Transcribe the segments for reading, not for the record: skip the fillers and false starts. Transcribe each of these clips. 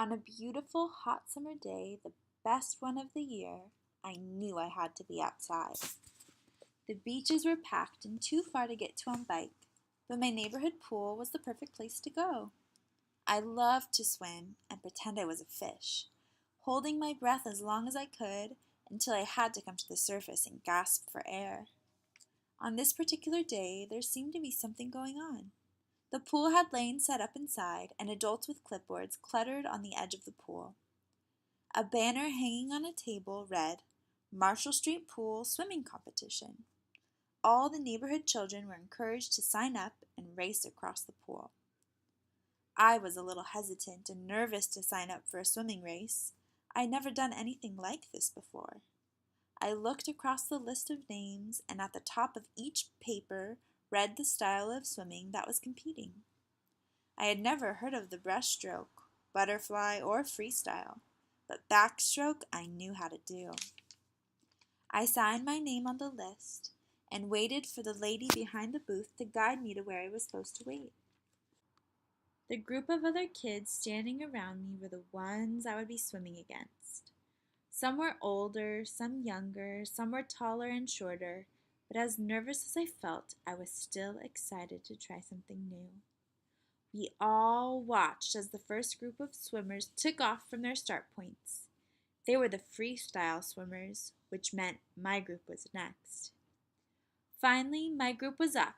On a beautiful hot summer day, the best one of the year, I knew I had to be outside. The beaches were packed and too far to get to on bike, but my neighborhood pool was the perfect place to go. I loved to swim and pretend I was a fish, holding my breath as long as I could until I had to come to the surface and gasp for air. On this particular day, there seemed to be something going on. The pool had lanes set up inside, and adults with clipboards cluttered on the edge of the pool. A banner hanging on a table read, "Marshall Street Pool Swimming Competition." All the neighborhood children were encouraged to sign up and race across the pool. I was a little hesitant and nervous to sign up for a swimming race. I'd never done anything like this before. I looked across the list of names, and at the top of each paper read the style of swimming that was competing. I had never heard of the breaststroke, butterfly, or freestyle, but backstroke I knew how to do. I signed my name on the list and waited for the lady behind the booth to guide me to where I was supposed to wait. The group of other kids standing around me were the ones I would be swimming against. Some were older, some younger, some were taller and shorter, but as nervous as I felt, I was still excited to try something new. We all watched as the first group of swimmers took off from their start points. They were the freestyle swimmers, which meant my group was next. Finally, my group was up.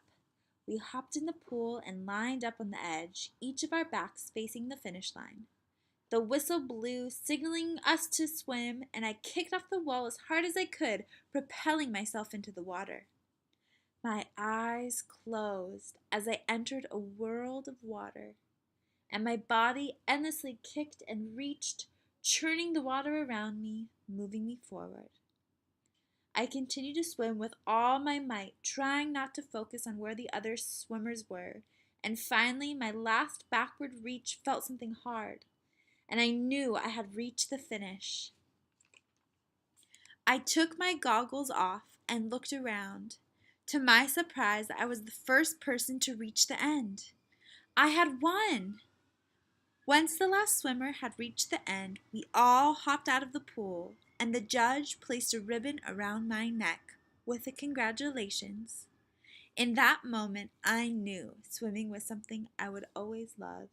We hopped in the pool and lined up on the edge, each of our backs facing the finish line. The whistle blew, signaling us to swim, and I kicked off the wall as hard as I could, propelling myself into the water. My eyes closed as I entered a world of water, and my body endlessly kicked and reached, churning the water around me, moving me forward. I continued to swim with all my might, trying not to focus on where the other swimmers were, and finally my last backward reach felt something hard, and I knew I had reached the finish. I took my goggles off and looked around. To my surprise, I was the first person to reach the end. I had won! Once the last swimmer had reached the end, we all hopped out of the pool, and the judge placed a ribbon around my neck with a congratulations. In that moment, I knew swimming was something I would always love.